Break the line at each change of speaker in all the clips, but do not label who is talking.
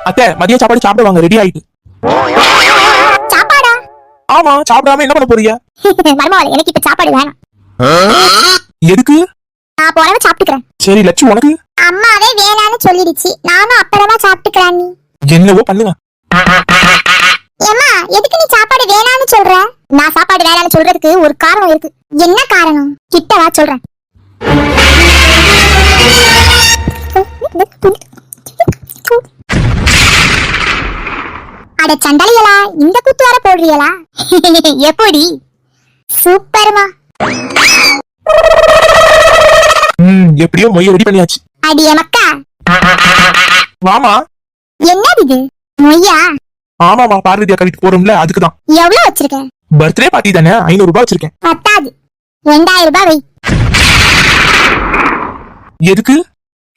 அத்தை மதியம் சாப்பாடு சாப்பிட வாங்க, ரெடி ஆயிட்டு.
சாப்பாடா?
ஆமா, சாப்பிடாம என்ன பண்ண போறீங்க?
மருமகளே, எனக்கு இப்ப சாப்பாடு வேணாம்.
எதுக்கு?
நான் போறவ சாப்பிட்டுக்கிறேன்.
சரி லட்சு, உனக்கு?
அம்மாவே வேணான்னு சொல்லிடுச்சு, நானும் அப்புறமா சாப்பிட்டுக்கிறேன். நீ
என்னவோ பண்ணுங்க.
ஏம்மா, எதுக்கு நீ சாப்பாடு வேணான்னு சொல்ற? நான் சாப்பாடு வேணான்னு சொல்றதுக்கு ஒரு காரணம் இருக்கு. என்ன காரணம்? கிட்ட வா சொல்றேன். அட சண்டலிகளா, இந்த குத்து வர போடுறீங்களா? எப்படி? சூப்பர்மா.
எப்படியோ மொய்ய ரெடி பண்ணியாச்சு.
அடியே மக்கா.
வாமா.
என்னது இது? மொய்யா?
ஆமாமா, பார்வதி அக்கா வீட்டுக்கு போறோம்ல, அதுக்குதான்.
எவ்வளவு வச்சிருக்க?
பர்த்டே பார்ட்டி தானே, 500 ரூபாய் வச்சிருக்கேன்.
பத்தாது, 2000 ரூபாய் வை.
எதுக்கு?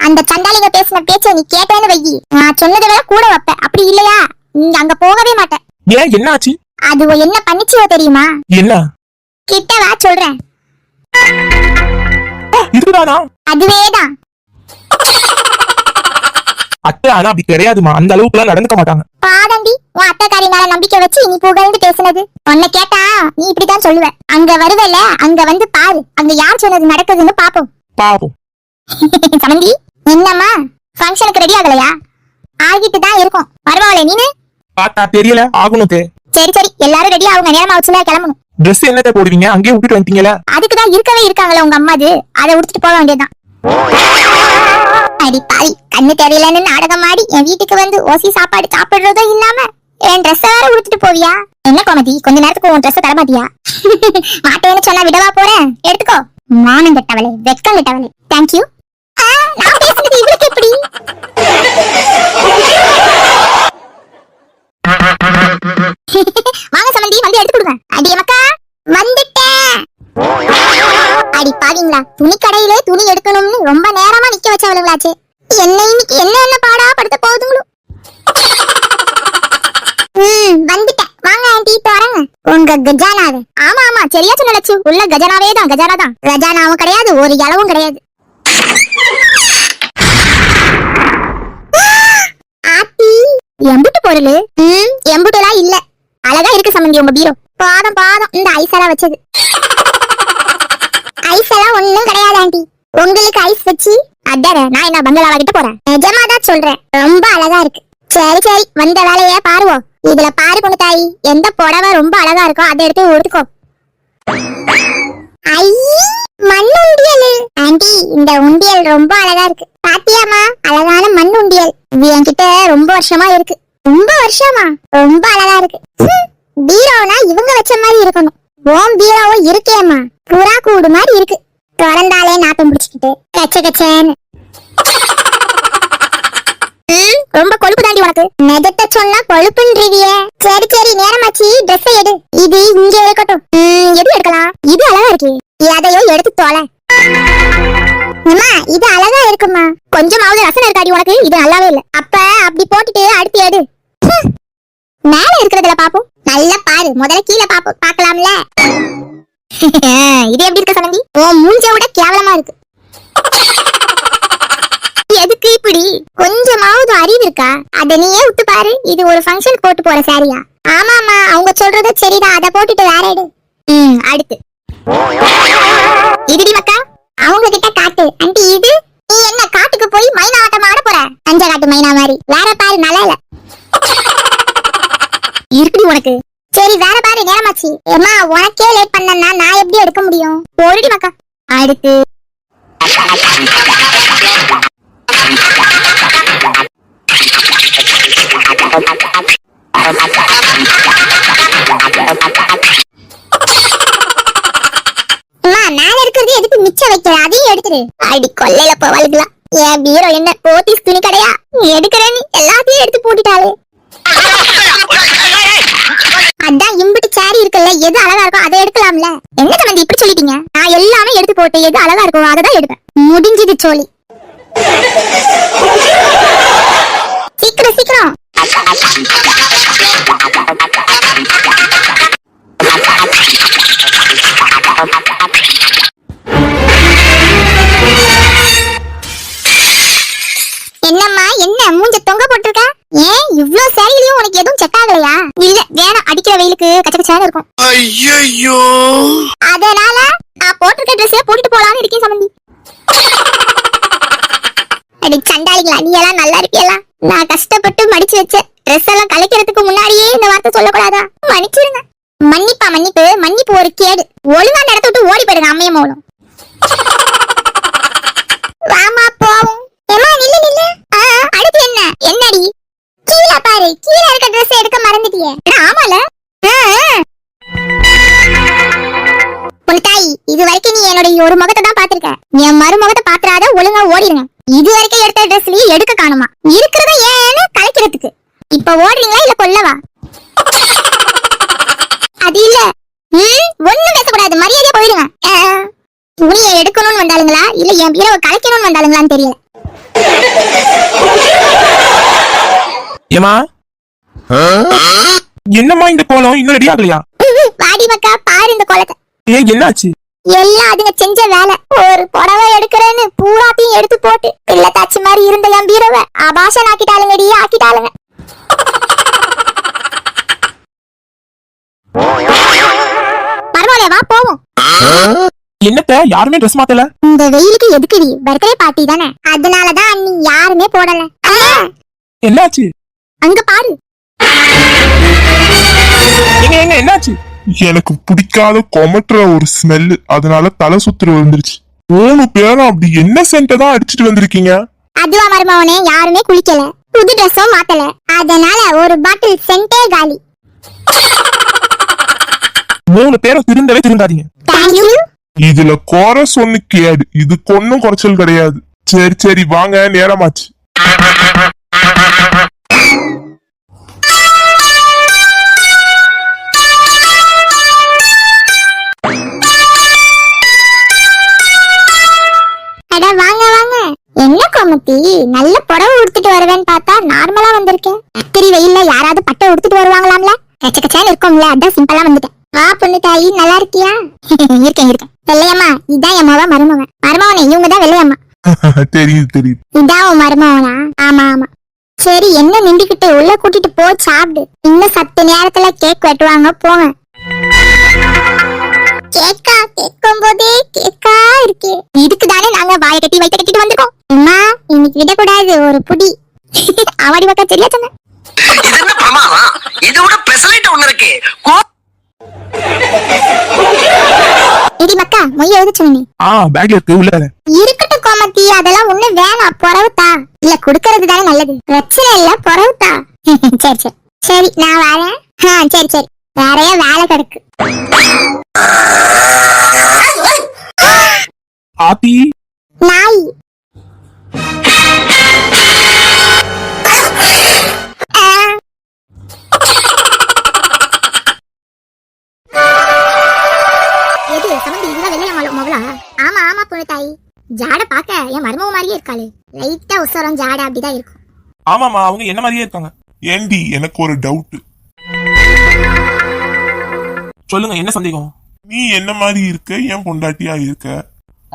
அந்த சண்டாளிங்க பேசின பேச்ச நீ கேட்டேன்னு வை, நான் சொன்னதை விட கூட வைப்பேன். அப்படி இல்லையா நீ அங்க போகவே மாட்டேன்.
ஏன், என்ன ஆச்சு?
அது என்ன பண்ணிச்சியோ தெரியுமா?
என்ன?
கிட்ட வா சொல்றேன்.
இதுதானா?
அதுவேதான்.
அத்தை ஆனா அப்படி கிடையாதுமா, அந்த அளவுக்குலாம் நடந்துக்க மாட்டாங்க.
பாதண்டி, உன் அத்தைக்காரி மேல நம்பிக்கை வச்சு நீ புகழ்ந்து பேசுனது. உன்னை கேட்டா நீ இப்படிதான் சொல்லுவ. அங்க வருவல, அங்க வந்து பாரு, அங்க யார் சொன்னது நடக்குதுன்னு பாப்போம்.
பாப்போம்.
சமந்தி, என்னம்மா ஃபங்க்ஷனுக்கு ரெடி ஆகலையா? ஆகிட்டு தான் இருக்கும். வருவாளே நீனு?
பார்த்தா தெரியல, ஆகணும் தே.
சரி சரி, எல்லாரும் ரெடி ஆகுங்க, நேரமா வச்சுல கிளம்பணும்.
Dress என்னத்தை போடுவீங்க? அங்கேயே விட்டுட்டு வந்துட்டீங்களா?
அதுக்குதான் இருக்கவே இருக்காங்களே உங்க அம்மாது, அதை உடுத்துட்டு போக வேண்டியதுதான். அடி பாவி, கண்ணு தெரியலன்னு நாடகம் ஆடி என் வீட்டுக்கு வந்து ஓசி சாப்பாடு சாப்பிடுறதும் இல்லாம என் ட்ரெஸ் வேற உடுத்துட்டு போவியா? என்ன கோமதி, கொஞ்ச நேரத்துக்கு உன் ட்ரெஸ் தரமாட்டியா? மாட்டேன்னு சொன்னா விடவா போறேன்? எடுத்துக்கோ. மானம் கட்டவளே, வெக்கம் கட்டவளே. தேங்க்யூ. நான் பேசுறது இவளுக்கு எப்படி? வாங்க சமந்தி, வந்து எடுத்து கொடுங்க. அடி மக்கா, வந்துட்டேன். அடி பாவீங்களா, துணி கடையிலே துணி எடுக்கணும்னு ரொம்ப நேரமா நிக்க வச்சவளுங்களாச்சு. என்ன இன்னைக்கு என்ன பாடா படுத்த போகுதுங்களோ. வந்துட்டேன். வாங்க ஆண்டி, தரங்க உங்க கஜானாவே. ஆமா ஆமா, சரியா சொன்னலச்சு, உள்ள கஜானாவே தான். கஜானா தான், கஜானாவும் கிடையாது, ஒரு இளவும் கிடையாது. ஆத்தி, எம்புட்டு பொருள்? எம்புட்டுலாம் இல்ல, அழகா இருக்கு சம்பந்தி உங்க பீரோ. பாதம் பாதம், இந்த ஐஸெல்லாம் வச்சது. ஐஸ் எல்லாம் ஒண்ணும் கிடையாது ஆண்டி, உங்களுக்கு ஐஸ் வச்சு அடர நான் என்ன பங்களாவா கிட்ட போறேன்? நிஜமாதான் சொல்றேன், ரொம்ப அழகா இருக்கு. சரி சரி, வந்த வேலையே பாருவோம். இதுல பாரு பொண்ணு தாயி, எந்த புடவை ரொம்ப அழகா இருக்கோ அதை எடுத்து உடுத்துக்கோ. ஐ, மண் உண்டியல் ஆண்டி, இந்த உண்டியல் ரொம்ப அழகா இருக்கு. பாத்தியாமா, அழகான மண் உண்டியல். இது என்கிட்ட ரொம்ப வருஷமா இருக்கு. ரொம்ப வருஷமா? ரொம்ப அழகா இருக்கு. பீரோனா இவங்க வச்ச மாதிரி இருக்கணும். ஓம் பீரோவும் இருக்கேம்மா, புறா கூடு மாதிரி இருக்கு. திறந்தாலே நாத்தம் பிடிச்சிக்கிட்டு கச்ச கச்சேன்னு. ரொம்ப கொழுப்பு தாண்டி உனக்கு. நெஜத்தை சொன்னா கொழுப்புன்றிவியே. சரி சரி, நேரமாச்சு, ட்ரெஸ் எடு. இது இங்க இருக்கட்டும். எது எடுக்கலாம்? இது அழகா இருக்கு, எதையோ எடுத்து தோலை. அம்மா, இது அழகா இருக்குமா. கொஞ்சமாவது ரசனை இருக்காடி உனக்கு. இது நல்லாவே இல்ல. அப்ப அப்படி போட்டுட்டு அடுத்து எடு. மேல இருக்கிறதுல பாப்போம். நல்லா பாரு, முதல்ல கீழே பாப்போம், பாக்கலாம்ல. இது எப்படி இருக்கு சமந்தி? உன் மூஞ்ச விட கேவலமா இருக்கு. எதுக்கு இப்படி? கொஞ்சமாவது அறிவு இருக்கா? அத நீயே விட்டு பாரு. இது ஒரு ஃபங்க்ஷன் போட்டு போற சாரியா? ஆமாமா, அவங்க சொல்றது சரிதான், அத போட்டுட்டு வேற எடு. அடுத்து இதுடி மக்கா, அவங்க கிட்ட காட்டு. ஆண்டி, இது நீ என்ன காட்டுக்கு போய் மைனா ஆட்டம் ஆட போற? தஞ்ச காட்டு மைனா மாதிரி. வேற பாரு, நல்லா இல்ல இருக்குடி உனக்கு. சரி வேற பாரு, நேரமாச்சு. ஏமா, உனக்கே லேட் பண்ணனா நான் எப்படி எடுக்க முடியும்? போடுடி மக்கா. அடுத்து மேல இருக்கிறது எதுக்கு மிச்சம் வைக்கிற? அதையும் எடுத்துரு. அடி கொல்லையில போவாளுங்களா. என் பீரோ என்ன போத்தீஸ் துணி கடையா? எடுக்கிறேன், நீ எல்லாத்தையும் எடுத்து போட்டுட்டாளே. அதான் இம்புட்டு சாரி இருக்குல்ல, எது அழகா இருக்கோ அதை எடுக்கலாம்ல. என்ன சம்பந்தி இப்படி சொல்லிட்டீங்க? நான் எல்லாமே எடுத்து போட்டு எது அழகா இருக்கோ அதை தான் எடுப்பேன். முடிஞ்சது சோழி. சீக்கிரம் சீக்கிரம். என்னம்மா, என்ன மூஞ்ச தொங்க போட்டிருக்க? ஏன் இவ்ளோ சேரிலயும் உனக்கு எதுவும் செட் ஆகலையா? இல்ல வேணாம், அடிக்கிற வெயிலுக்கு கச்சக்கச்சான்னு இருக்கும்.
ஐயோ
அதனால நான் போட்டிருக்க ட்ரெஸ்ஸே போட்டுட்டு போலான்னு இருக்கேன் சம்பந்தி. அடி சண்டாளிங்களா, நீ எல்லாம் நல்லா இருப்பியலாம். நான் கஷ்டப்பட்டு மடிச்சு வச்ச ட்ரெஸ் எல்லாம் கலைக்கிறதுக்கு முன்னாடியே இந்த வார்த்தை சொல்லக்கூடாதா? மன்னிச்சிருங்க. மன்னிப்பா மன்னிப்பு, மன்னிப்பு ஒரு கேடு. ஒழுங்கா நடத்த விட்டு ஓடி போயிடுங்க அம்மையும் மோளும். வாமா போவோம். ஏமா நில்லு நில்லு. அடுத்து என்ன? என்னடி? கீழே பாரு, கீழே இருக்க ட்ரெஸ் எடுக்க மறந்துட்டியே. ஆமால. உன் தாய், இது வரைக்கும் நீ என்னோட ஒரு முகத்தை தான் பாத்திருக்க. என் மறுமுகத்தை பாத்துறாத, ஒழுங்கா ஓடிடுங்க. இது வரைக்கும் எடுத்த ட்ரெஸ்லயே எடுக்க காணுமா? இருக்கிறத ஏன்னு கலைக்கிறதுக்கு. இப்ப ஓடுறீங்களா இல்ல கொல்லவா? அது இல்ல. ஒண்ணும் பேசக்கூடாது, மரியாதையா போயிடுங்க. துணியை எடுக்கணும்னு வந்தாளுங்களா இல்ல என் பீரவை கலைக்கணும்னு வந்தாளுங்களான்னு தெரியல.
ஏமா என்னம்மா இந்த கோலம் இன்னும் ரெடி ஆகலையா?
வாடி மக்கா, பாரு இந்த கோலத்தை.
என்னாச்சு?
எல்லாம் அதுங்க செஞ்ச வேலை. ஒரு புடவை எடுக்கிறேன்னு பூராத்தையும் எடுத்து போட்டு பிள்ளைத்தாச்சி மாதிரி இருந்த என் பீரவை ஆபாசன் ஆக்கிட்டாளுங்கடி, ஆக்கிட்டாளுங்க. பரவாயில்ல, வா போவோம்.
என்னத்த யாருமே ட்ரெஸ் மாத்தல?
இந்த வெயிலுக்கு எதுக்குடி? பர்த்டே பார்ட்டி தானே, அதனாலதான் அண்ணி யாருமே போடல.
என்னாச்சு?
அங்க பாரு.
எங்க என்னாச்சு?
எனக்கு பிடிக்காத கொமட்டுற ஒரு ஸ்மெல், அதனால தலை சுத்துற வந்துருச்சு. 3 பேரும் அப்படி என்ன சென்ட தான் அடிச்சிட்டு வந்திருக்கீங்க?
அதுவா மருமவனே, யாருமே குளிக்கல, புது ட்ரெஸ்ஸும் மாத்தல, அதனால ஒரு பாட்டில் சென்டே காலி.
3 பேரும் திருந்தவே திருந்தாதீங்க.
தேங்க்யூ.
இதுல குறை சொன்னு கேடு, இதுக்கு ஒன்னும் குறைச்சல் கிடையாது. சரி சரி வாங்க, நேரமாச்சு.
அட வாங்க வாங்க. என்ன கோமதி, நல்ல புடவை உடுத்துட்டு வருவேன்னு பார்த்தா நார்மலா வந்திருக்கேன். கத்திரி வெயில்ல யாராவது பட்டை உடுத்துட்டு வருவாங்களாம்ல? கச்சக்கச்சான்னு இருக்கும்ல, அதான் சிம்பிளா வந்துட்டேன். வா பொண்ணு தாயி, நல்லா இருக்கியா? இருக்கேன் இருக்கேன். வெள்ளையம்மா, இதான் என் மருமவன். மருமவனே, இவங்க தான் வெள்ளையம்மா.
தெரியுது தெரியுது.
இதான் உன் மருமவனா? ஆமா ஆமா. சரி, என்ன நின்றுகிட்டு, உள்ள கூட்டிட்டு போ, சாப்பிடு. இன்னும் 10 நேரத்துல கேக் வெட்டுவாங்க, போங்க. கேக்கா? கேட்கும் போதே கேக்கா இருக்கு. இதுக்குதானே நாங்க வாயை கட்டி வயிற்ற கட்டிட்டு வந்திருக்கோம். அம்மா, இன்னைக்கு விடக்கூடாது, ஒரு புடி. ஆவாடி மக்கா, சரியா சொன்ன.
இது என்ன பிரமாதம்? இது விட பெசலைட் ஒண்ணு இருக்கு.
இடி மக்கா, மொய் எழுத சொன்னே.
பேக்ல இருக்கு, உள்ள தரேன்.
இருக்கட்டும் கோமதி, அதெல்லாம் ஒண்ணு வேணாம், பொறவுத்தா. இல்ல குடுக்கறது தானே நல்லது, பிரச்சனை இல்ல, பொறவுத்தா. சரி சரி சரி, நான் வரேன். சரி சரி, வேறைய வேலை கிடக்கு.
ஆத்தி
நாய். எது சமந்தி, இதுதான் வெள்ளைய மவளா? ஆமா ஆமா பொண்ணு தாய். ஜாட பாக்க என் மருமவ மாதிரியே இருக்காளே. லைட்டா உசரம் ஜாட அப்படிதான் இருக்கும்.
ஆமாமா, அவங்க என்ன மாதிரியே இருக்காங்க.
ஏண்டி, எனக்கு ஒரு டவுட்.
சொல்லுங்க, என்ன சந்தேகம்?
நீ என்ன மாதிரி இருக்க, என் பொண்டாட்டியா இருக்க.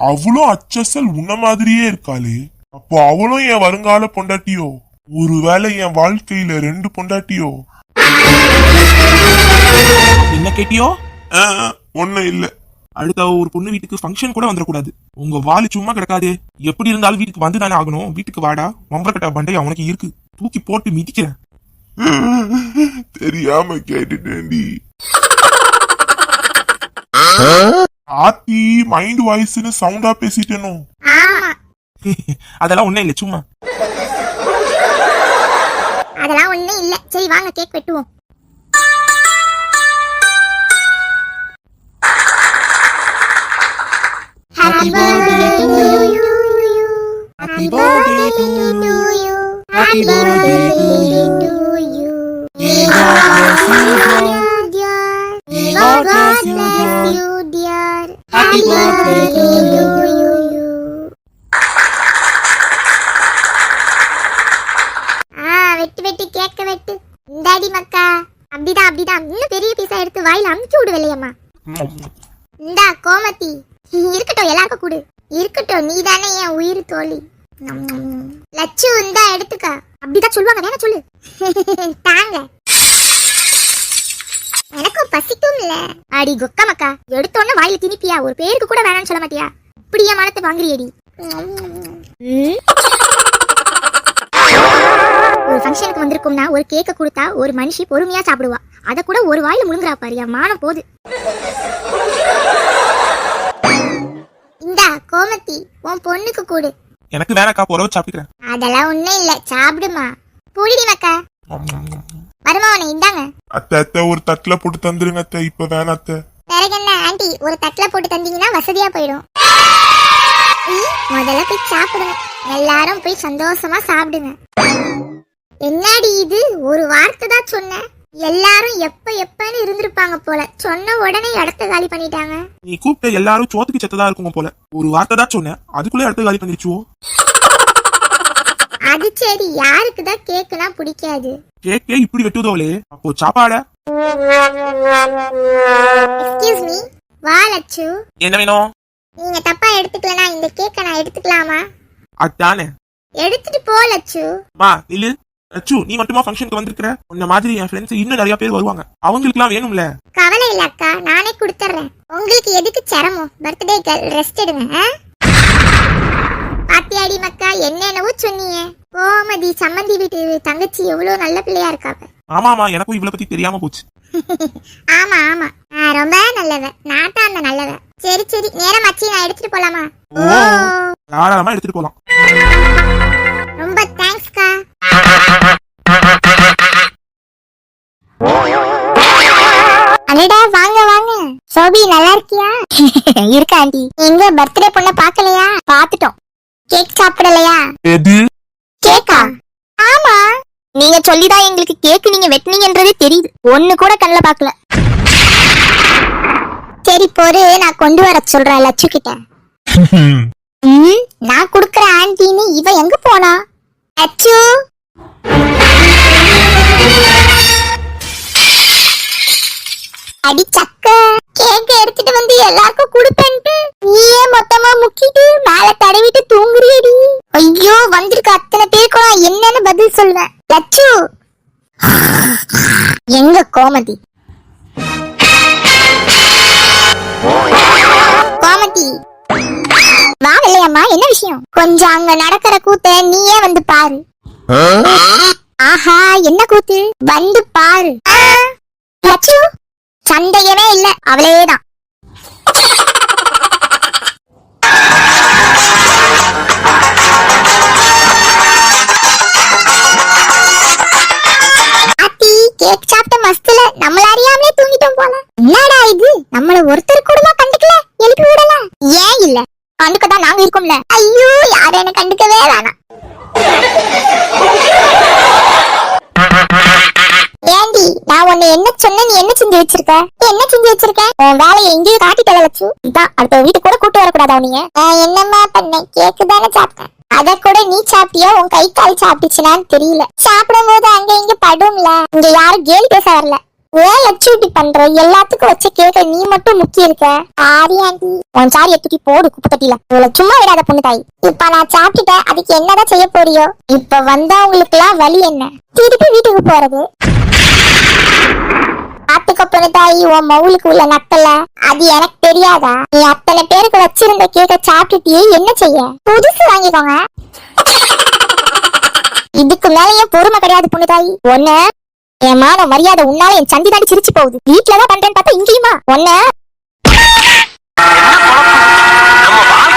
அவளும் அச்சசல் உன்ன மாதிரியே இருக்காளே. அப்போ அவளும் என் வருங்கால பொண்டாட்டியோ? ஒருவேளை என் வாழ்க்கையில 2 பொண்டாட்டியோ?
என்ன கேட்டியோ?
ஒண்ணும் இல்ல.
அடுத்த ஒரு பொண்ணு வீட்டுக்கு ஃபங்க்ஷன் கூட வந்துடக்கூடாது. உங்க வாலி சும்மா கிடக்காதே. எப்படி இருந்தாலும் வீட்டுக்கு வந்துதானே ஆகணும். வீட்டுக்கு வாடா, மம்பரக்கட்டா பண்டை அவனுக்கு இருக்கு, தூக்கி போட்டு மிதிக்கிறேன்.
தெரியாம கேட்டுட்டேன்டி. ஆத்தி, மைண்ட் வாய்ஸ்னு சவுண்டா பேசிட்டேனோ?
அதெல்லாம் ஒண்ணே இல்ல, சும்மா.
அதெல்லாம் ஒண்ணே இல்ல. சரி வாங்க, கேக் வெட்டுவோம். Happy birthday to you. Happy birthday to you. Happy birthday to you. May God bless you, dear. May God bless you, dear. Happy birthday to you. வெட்டு வெட்டு கேக்க வெட்டு. இந்தாடி மக்கா. அப்படிதான் அப்படிதான். இன்னும் பெரிய பீஸா எடுத்து வாயில அமுக்கி விடு வெள்ளையம்மா. இந்தா கோமதி. இருக்கட்டும், எல்லாருக்கும் கூடு. இருக்கட்டும், நீதானே என் உயிர் தோழி. லட்சு இந்தா எடுத்துக்க. அப்படிதான் சொல்லுவாங்க, வேணா சொல்லு. தாங்க. எனக்கும் பசிக்கும் இல்ல. அடி கொக்க மக்கா, எடுத்தோன்னு வாயில திணிப்பியா? ஒரு பேருக்கு கூட வேணாம்னு சொல்ல மாட்டியா? இப்படியே மானத்தை வாங்குறியடி. ஒரு ஃபங்க்ஷனுக்கு வந்திருக்கும்னா ஒரு கேக்க கொடுத்தா ஒரு மனுஷி பொறுமையா சாப்பிடுவா. அத கூட ஒரு வாயில முழுங்குறா பாரியா, மானம் போது. இந்தா கோமதி, உன் பொண்ணுக்கு கூடு.
எனக்கு வேணாக்கா, போறவ சாப்பிட்டுக்கிறேன்.
அதெல்லாம் ஒண்ணும் இல்ல, சாப்பிடுமா. புடிடி மக்கா. மருமவனே இந்தாங்க.
அத்தை அத்தை ஒரு தட்டுல போட்டு தந்துருங்க அத்தை, இப்ப வேணாம் அத்தை.
பிறகு என்ன ஆண்டி, ஒரு தட்டுல போட்டு தந்தீங்கன்னா வசதியா போயிடும். முதல்ல போய் சாப்பிடுங்க, எல்லாரும் போய் சந்தோஷமா சாப்பிடுங்க. என்னடி இது, ஒரு வார்த்தை தான் சொன்னேன், எல்லாரும் எப்பன்னு இருந்திருப்பாங்க போல. சொன்ன உடனே இடத்த காலி பண்ணிட்டாங்க.
நீ கூப்பிட்ட எல்லாரும் சோத்துக்கு செத்ததா இருக்குங்க போல. ஒரு வார்த்தை தான் சொன்னேன், அதுக்குள்ளே இடத்த காலி பண்ணிடுச்சுவோ.
அது சரி, யாருக்கு தான் கேக்குனா பிடிக்காது?
கேக்கே இப்படி வெட்டுதோலே, அப்போ சாப்பாட.
எக்ஸ்கியூஸ் மீ, வா லட்சு.
என்ன வேணும்?
நீங்க தப்பா எடுத்துக்கலனா இந்த கேக்க நான் எடுத்துக்கலாமா?
அதானே,
எடுத்துட்டு போ லட்சு.
மா நில்லு. லட்சு, நீ மட்டுமா ஃபங்க்ஷனுக்கு வந்திருக்கிற? உன்ன மாதிரி என் ஃப்ரெண்ட்ஸ் இன்னும் நிறைய பேர் வருவாங்க, அவங்களுக்குலாம் வேணும்ல.
கவலை இல்ல அக்கா, நானே கொடுத்துறேன். உங்களுக்கு எதுக்கு சிரமம்? பர்த்டே கேர்ள், ரெஸ்ட் எடுங்க. பாத்தியாடி மக்கா, என்னென்னவோ சொன்னீங்க. கோமதி சம்மந்தி வீட்டு தங்கச்சி எவ்வளவு நல்ல பிள்ளையா இருக்காங்க.
ஆமாமா, எனக்கும் இவ்வளவு பத்தி தெரியாம போச்சு.
ஆமா ஆமா, நான் ரொம்ப நல்லவ, நான் தான் அந்த நல்லவ. சரி சரி, நேரம் ஆச்சு, நான் எடுத்துட்டு போலாமா?
ஓ, தாராளமா எடுத்துட்டு போலாம்.
ரொம்ப தேங்க்ஸ்க்கா. அடடா, வாங்க வாங்க. சோபி நல்லா இருக்கியா? இருக்கா ஆண்டி. எங்க பர்த்டே பொண்ண பாக்கலையா? பாத்துட்டோம். கேக் சாப்பிடலையா?
எது
கேக்கா? ஆமா, நீங்க சொல்லிதான் எங்களுக்கு கேக் நீங்க வெட்டினீங்கன்றதே தெரியுது. ஒண்ணு கூட கண்ணுல பாக்கல. சரி பொறு, நான் கொண்டு வர சொல்றேன் லட்சு கிட்ட. நான் குடுக்கற ஆன்டின்னு இவ எங்க போனா? லட்சு, அடி சக்க, கேக் எடுத்துட்டு வந்து எல்லாருக்கும் குடுப்பேன்ட்டு நீயே மொத்தமா முக்கிட்டு மேல தடவிட்டு தூங்குறியடி. ஐயோ, வந்திருக்க அத்தனை பேருக்கு நான் என்னன்னு பதில் சொல்லுவேன்? லட்சு, எங்க கோமதி? கோமதி, வா இல்லையம்மா, என்ன விஷயம்? கொஞ்சம் அங்க நடக்கிற கூத்த நீயே வந்து பாரு. ஆஹா, என்ன கூத்து? வந்து பாரு. லட்சு, சந்தேகமே இல்ல, அவளேதான். கேக் சாப்பிட்ட மஸ்துல நம்மள அறியாமலே தூங்கிட்டோம் போல. என்னடா இது, நம்மள ஒருத்தர் கூடமா கண்டுக்கல, எழுப்பி விடல? ஏன் இல்ல, கண்டுக்கதான் நாங்க இருக்கோம்ல. ஐயோ, யாரும் என்ன கண்டுக்கவே வேணாம். ஏண்டி, நான் உன்னை என்ன சொன்ன, நீ என்ன செஞ்சு வச்சிருக்க? என்ன செஞ்சு வச்சிருக்க? உன் வேலையை எங்கேயும் காட்டிட்டல லட்சு. இதான் அடுத்த வீட்டுக்கு கூட கூட்டு வரக்கூடாதா நீங்க? என்னம்மா பண்ண, கேக்கு தானே சாப்பிட்டேன். அத கூட நீ சாப்பிட்டியா, உன் கை கால் சாப்பிட்டுச்சுனான்னு தெரியல. சாப்பிடும் போது அங்க இங்க படும்ல. இங்க யாரும் கேலி பேச வரல. ஏன் லட்சு இப்படி பண்ற? எல்லாத்துக்கும் வச்ச கேக்க நீ மட்டும் முக்கி இருக்க. ஆரி ஆண்டி, உன் சாரியை தூக்கி போடு குப்பை தொட்டில. இவ்வளவு சும்மா விடாத பொண்ணு தாய். இப்ப நான் சாப்பிட்டுட்டேன், அதுக்கு என்னதான் செய்ய போறியோ? இப்ப வந்தா உங்களுக்கு எல்லாம் வலி என்ன? திருப்பி வீட்டுக்கு போறது. பாத்துக்க பொண்ணு தாயி, உன் மவுளுக்கு உள்ள நக்கல அது எனக்கு தெரியாதா? நீ அத்தனை பேருக்கு வச்சிருந்த கேக்க சாப்பிட்டுட்டியே, என்ன செய்ய? புதுசு வாங்கிக்கோங்க. இதுக்கு மேலயும் பொறுமை கிடையாது பொண்ணு தாயி. ஒண்ணு என் மான மரியாதை உன்னால என் சந்தி தாண்டி சிரிச்சு போகுது. வீட்டுலதான் பண்றேன்னு பார்த்தா இங்கேயுமா? ஒண்ணு
நம்ம